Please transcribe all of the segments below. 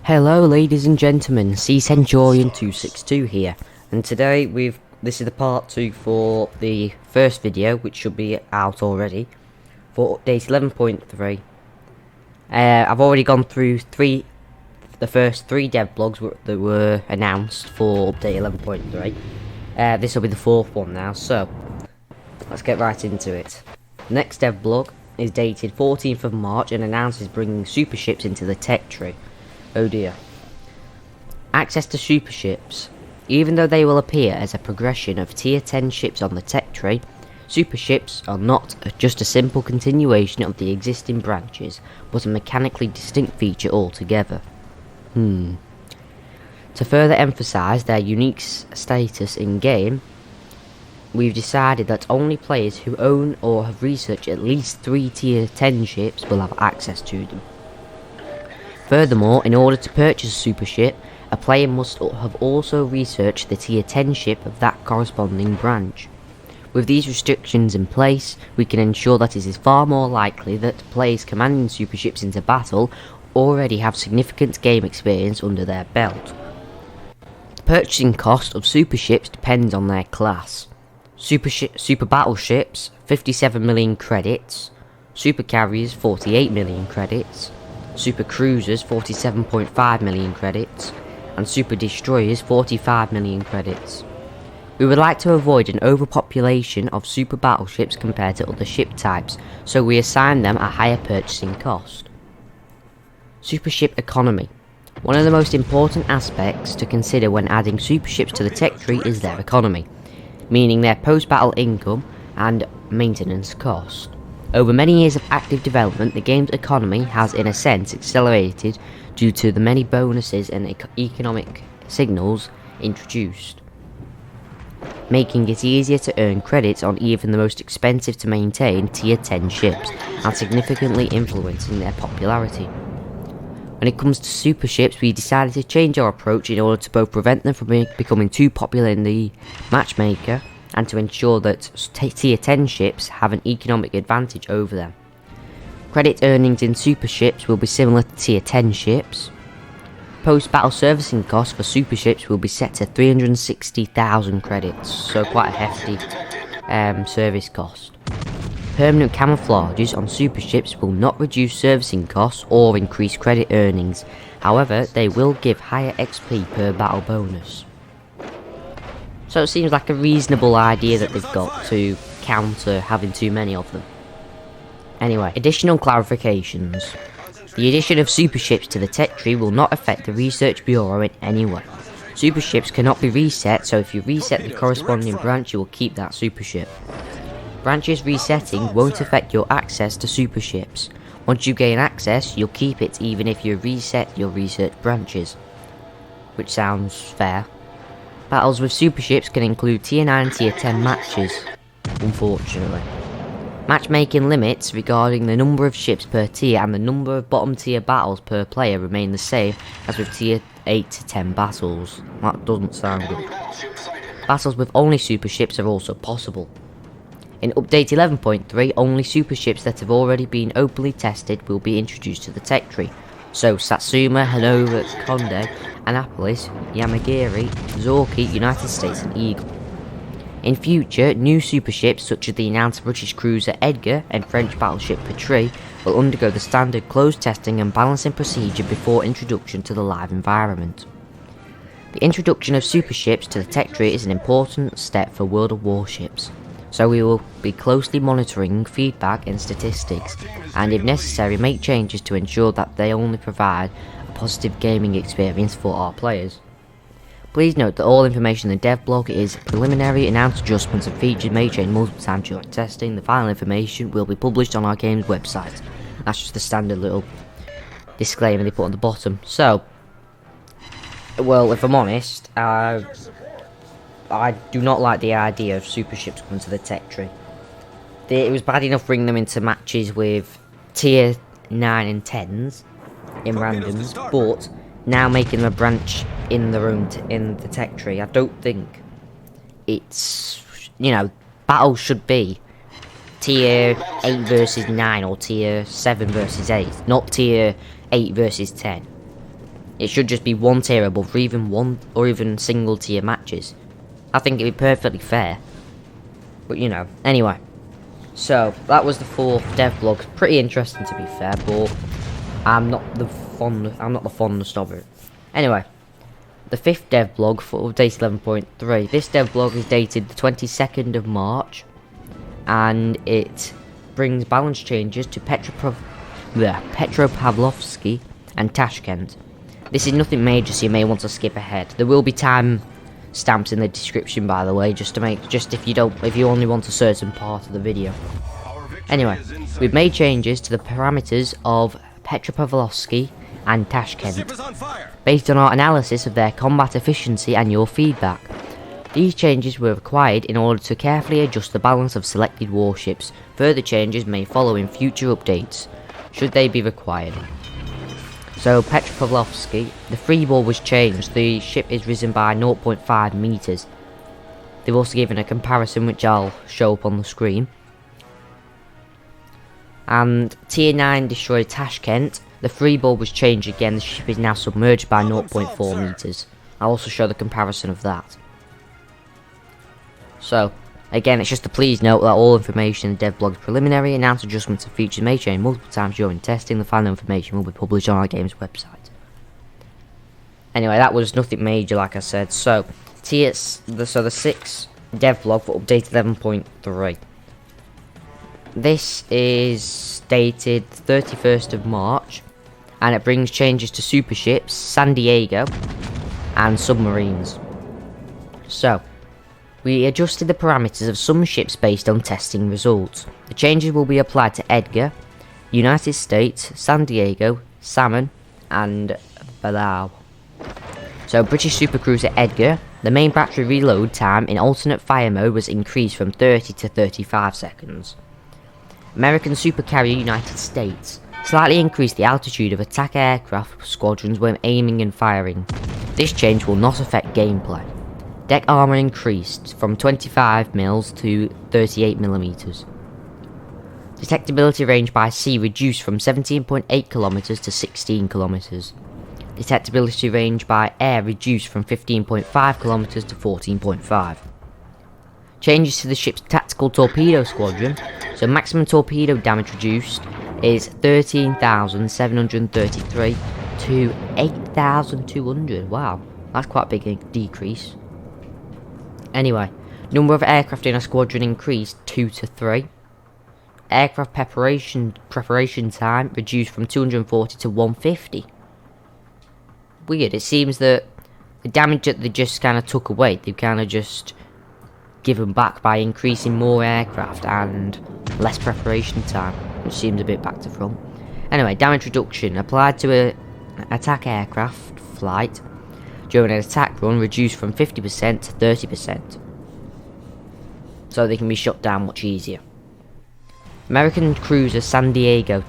Hello ladies and gentlemen, C Centurion 262 here, and today this is the part 2 for the first video, which should be out already, for update 11.3. I've already gone through the first 3 dev blogs that were announced for update 11.3. This will be the 4th one now, so let's get right into it. The next dev blog is dated 14th of March and announces bringing super ships into the tech tree. Oh dear. Access to super ships. Even though they will appear as a progression of tier 10 ships on the tech tree, super ships are not just a simple continuation of the existing branches, but a mechanically distinct feature altogether. To further emphasise their unique status in game, we've decided that only players who own or have researched at least 3 tier 10 ships will have access to them. Furthermore, in order to purchase a super ship, a player must have also researched the tier 10 ship of that corresponding branch. With these restrictions in place, we can ensure that it is far more likely that players commanding super ships into battle already have significant game experience under their belt. The purchasing cost of super ships depends on their class. Super battleships, 57 million credits. Super carriers, 48 million credits. Super cruisers, 47.5 million credits, and super destroyers, 45 million credits. We would like to avoid an overpopulation of super battleships compared to other ship types, so we assign them a higher purchasing cost. Super ship economy. One of the most important aspects to consider when adding super ships to the tech tree is their economy, meaning their post-battle income and maintenance cost. Over many years of active development, the game's economy has in a sense accelerated due to the many bonuses and economic signals introduced, making it easier to earn credits on even the most expensive to maintain tier 10 ships, and significantly influencing their popularity. When it comes to super ships, we decided to change our approach in order to both prevent them from becoming too popular in the matchmaker, and to ensure that tier 10 ships have an economic advantage over them. Credit earnings in super ships will be similar to tier 10 ships. Post-battle servicing costs for super ships will be set to 360,000 credits, so quite a hefty service cost. Permanent camouflages on super ships will not reduce servicing costs or increase credit earnings, however they will give higher XP per battle bonus. So it seems like a reasonable idea that they've got to counter having too many of them. Anyway, additional clarifications. The addition of super ships to the tech tree will not affect the research bureau in any way. Super ships cannot be reset, so if you reset the corresponding branch you will keep that super ship. Branches resetting won't affect your access to super ships. Once you gain access, you'll keep it even if you reset your research branches. Which sounds fair. Battles with super ships can include tier 9 and tier 10 matches, unfortunately. Matchmaking limits regarding the number of ships per tier and the number of bottom tier battles per player remain the same as with tier 8 to 10 battles. That doesn't sound good. Battles with only super ships are also possible. In update 11.3, only super ships that have already been openly tested will be introduced to the tech tree. So Satsuma, Hanover, Conde, Annapolis, Yamagiri, Zorki, United States and Eagle. In future, new super ships such as the announced British cruiser Edgar and French battleship Patrie will undergo the standard closed testing and balancing procedure before introduction to the live environment. The introduction of super ships to the tech tree is an important step for World of Warships, so we will be closely monitoring feedback and statistics, and if necessary make changes to ensure that they only provide a positive gaming experience for our players. Please note that all information in the dev blog is preliminary, announced adjustments and features may change multiple times during testing. The final information will be published on our game's website. That's just the standard little disclaimer they put on the bottom. So, well, if I'm honest, I do not like the idea of super ships coming to the tech tree. It was bad enough bringing them into matches with tier 9 and 10s in randoms, but now making them a branch in the tech tree, I don't think it's, battles should be tier 8 versus 9 or tier 7 versus 8, not tier 8 versus 10. It should just be one tier above, or even single tier matches. I think it'd be perfectly fair. But you know, anyway. So that was the 4th devlog. Pretty interesting to be fair, but I'm not the fondest of it. Anyway, the 5th devlog for update 11.3. This devlog is dated the 22nd of March, and it brings balance changes to Petropavlovsky and Tashkent. This is nothing major, so you may want to skip ahead. There will be time stamps in the description, by the way, just if you only want a certain part of the video. Anyway, we've made changes to the parameters of Petropavlovsky and Tashkent based on our analysis of their combat efficiency and your feedback. These changes were required in order to carefully adjust the balance of selected warships. Further changes may follow in future updates, should they be required. So, Petropavlovsky, the freeboard was changed. The ship is risen by 0.5 meters. They've also given a comparison which I'll show up on the screen. And Tier 9 destroyer Tashkent, the freeboard was changed again. The ship is now submerged by 0.4 meters. I'll also show the comparison of that. So, again, it's just to please note that all information in the devlog is preliminary. Announced adjustments and features may change multiple times during testing. The final information will be published on our game's website. Anyway, that was nothing major, like I said. So, the 6th devlog for update 11.3. This is dated 31st of March, and it brings changes to super ships, San Diego, and submarines. So, we adjusted the parameters of some ships based on testing results. The changes will be applied to Edgar, United States, San Diego, Salmon, and Palau. So, British supercruiser Edgar, the main battery reload time in alternate fire mode was increased from 30 to 35 seconds. American supercarrier United States slightly increased the altitude of attack aircraft squadrons when aiming and firing. This change will not affect gameplay. Deck armor increased from 25mm to 38mm. Detectability range by sea reduced from 17.8km to 16km. Detectability range by air reduced from 15.5km to 14.5. Changes to the ship's tactical torpedo squadron. So maximum torpedo damage reduced is 13,733 to 8,200. Wow, that's quite a big decrease. Anyway, number of aircraft in a squadron increased 2 to 3. Aircraft preparation time reduced from 240 to 150. Weird, it seems that the damage that they just kind of took away, they've kind of just given back by increasing more aircraft and less preparation time, which seems a bit back to front. Anyway, damage reduction applied to an attack aircraft flight during an attack run reduced from 50% to 30%, so they can be shot down much easier. American cruiser San Diego,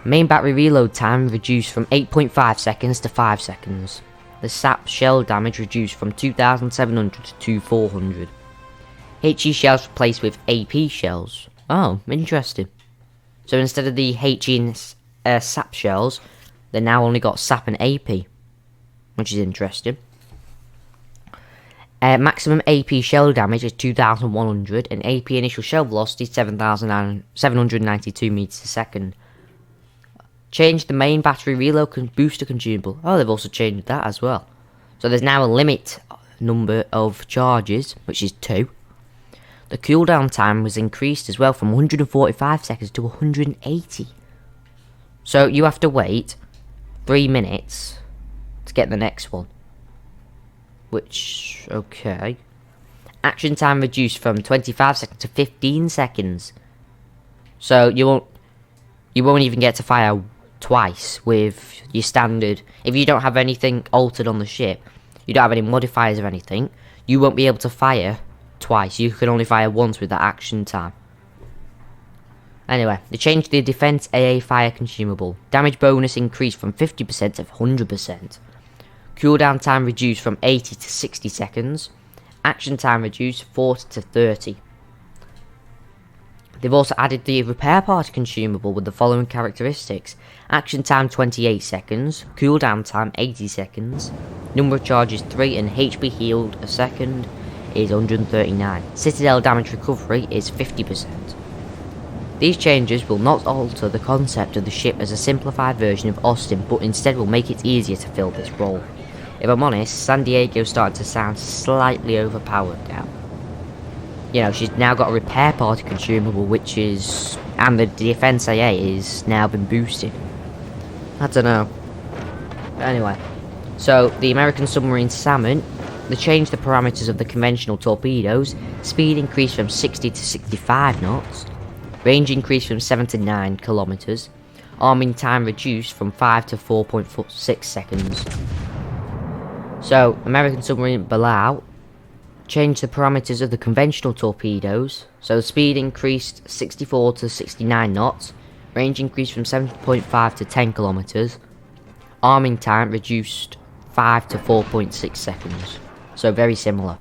main battery reload time reduced from 8.5 seconds to 5 seconds. The SAP shell damage reduced from 2,700 to 2,400. HE shells replaced with AP shells. Oh, interesting. So instead of the HE and SAP shells, they now only got SAP and AP, which is interesting. Maximum AP shell damage is 2,100, and AP initial shell velocity is 792 meters a second. Change the main battery reload booster consumable. Oh, they've also changed that as well. So there's now a limit number of charges, which is 2. The cooldown time was increased as well from 145 seconds to 180. So you have to wait 3 minutes to get the next one. Which, okay. Action time reduced from 25 seconds to 15 seconds. So you won't even get to fire twice with your standard. If you don't have anything altered on the ship, you don't have any modifiers or anything, you won't be able to fire twice. You can only fire once with that action time. Anyway, they changed the defense AA fire consumable. Damage bonus increased from 50% to 100%. Cooldown time reduced from 80 to 60 seconds. Action time reduced 40 to 30. They've also added the repair party consumable with the following characteristics: action time 28 seconds, cooldown time 80 seconds, number of charges 3, and HP healed a second is 139. Citadel damage recovery is 50%. These changes will not alter the concept of the ship as a simplified version of Austin, but instead will make it easier to fill this role. If I'm honest, San Diego's starting to sound slightly overpowered now. You know, she's now got a repair party consumable, which is, and the defense AA is now been boosted. I don't know. But anyway, so the American submarine Salmon, they changed the parameters of the conventional torpedoes. Speed increased from 60 to 65 knots. Range increased from 7 to 9 kilometers. Arming time reduced from 5 to 4.6 seconds. So, American submarine Belau changed the parameters of the conventional torpedoes. So, speed increased 64 to 69 knots. Range increased from 7.5 to 10 kilometers. Arming time reduced 5 to 4.6 seconds. So, very similar.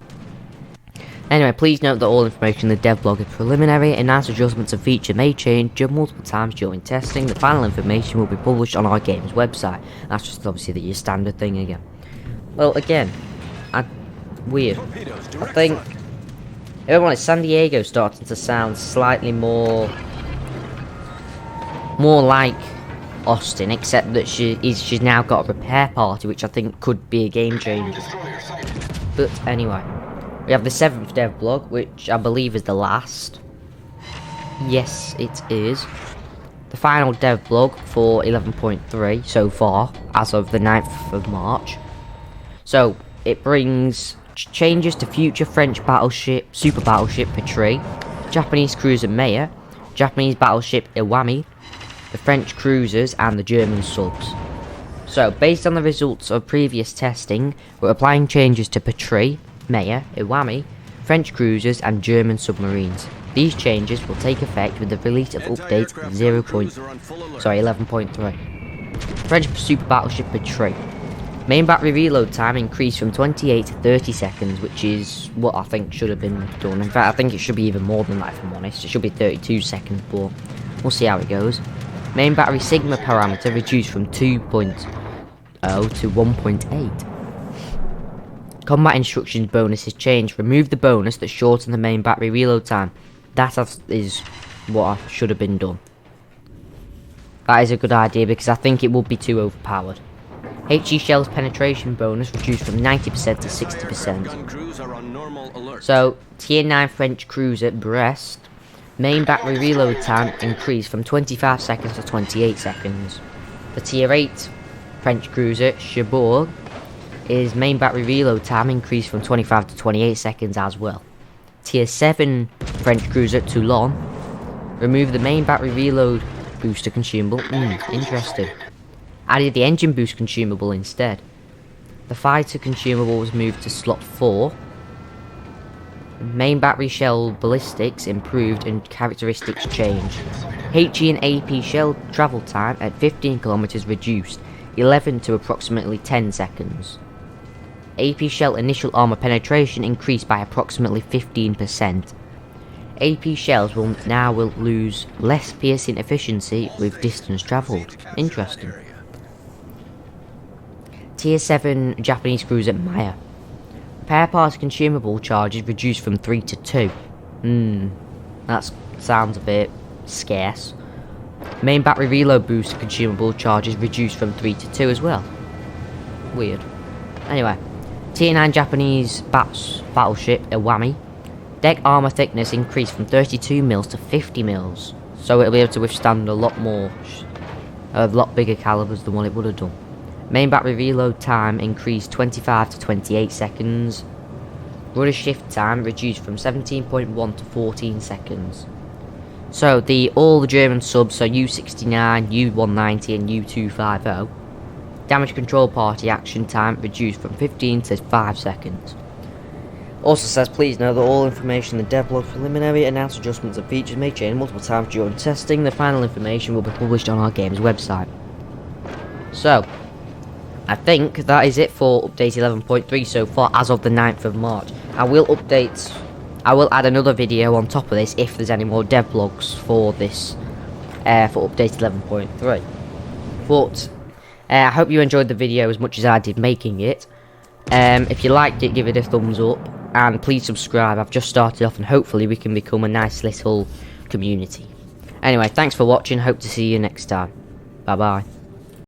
Anyway, please note that all information in the dev blog is preliminary, and as adjustments and features may change multiple times during testing. The final information will be published on our game's website. That's just obviously your standard thing again. Well, again, weird. I think, if I'm honest, San Diego starting to sound slightly more like Austin, except that she's now got a repair party, which I think could be a game changer. But anyway. We have the 7th dev blog, which I believe is the last. Yes, it is. The final dev blog for 11.3 so far, as of the 9th of March. So, it brings changes to future French battleship, super battleship Patrie, Japanese cruiser Maya, Japanese battleship Iwami, the French cruisers, and the German subs. So, based on the results of previous testing, we're applying changes to Patrie, Maya, Iwami, French cruisers, and German submarines. These changes will take effect with the release of update 11.3. French super battleship Patrie. Main battery reload time increased from 28 to 30 seconds, which is what I think should have been done. In fact, I think it should be even more than that, if I'm honest. It should be 32 seconds, but we'll see how it goes. Main battery sigma parameter reduced from 2.0 to 1.8. Combat instructions bonus is changed. Remove the bonus that shortened the main battery reload time. That is what should have been done. That is a good idea because I think it would be too overpowered. HE shells penetration bonus reduced from 90% to 60%. So, Tier 9 French cruiser Brest. Main battery reload time increased from 25 seconds to 28 seconds. The Tier 8 French cruiser Cherbourg. His main battery reload time increased from 25 to 28 seconds as well. Tier 7 French cruiser Toulon. Remove the main battery reload booster consumable. Interesting. Added the engine boost consumable instead. The fighter consumable was moved to slot 4. Main battery shell ballistics improved and characteristics changed. HE and AP shell travel time at 15 kilometers reduced, 11 to approximately 10 seconds. AP shell initial armor penetration increased by approximately 15%. AP shells will lose less piercing efficiency with distance travelled. Interesting. Tier 7 Japanese cruiser Maya. Repair parts consumable charges reduced from 3 to 2. That sounds a bit scarce. Main battery reload boost consumable charges reduced from 3 to 2 as well. Weird. Anyway, Tier 9 Japanese battleship Iwami. Deck armor thickness increased from 32 mils to 50 mils, so it'll be able to withstand a lot bigger calibers than what it would have done. Main battery reload time increased 25 to 28 seconds. Rudder shift time reduced from 17.1 to 14 seconds. So all the German subs, so U69, U190 and U250, damage control party action time reduced from 15 to 5 seconds. Also says, please note that all information in the devlog preliminary announced adjustments and features may change multiple times during testing. The final information will be published on our game's website. So, I think that is it for update 11.3 so far as of the 9th of March. I will update I will add another video on top of this if there's any more devlogs for this, for update 11.3. But I hope you enjoyed the video as much as I did making it. If you liked it, give it a thumbs up, and please subscribe. I've just started off, and hopefully we can become a nice little community. Anyway, thanks for watching. Hope to see you next time. Bye bye.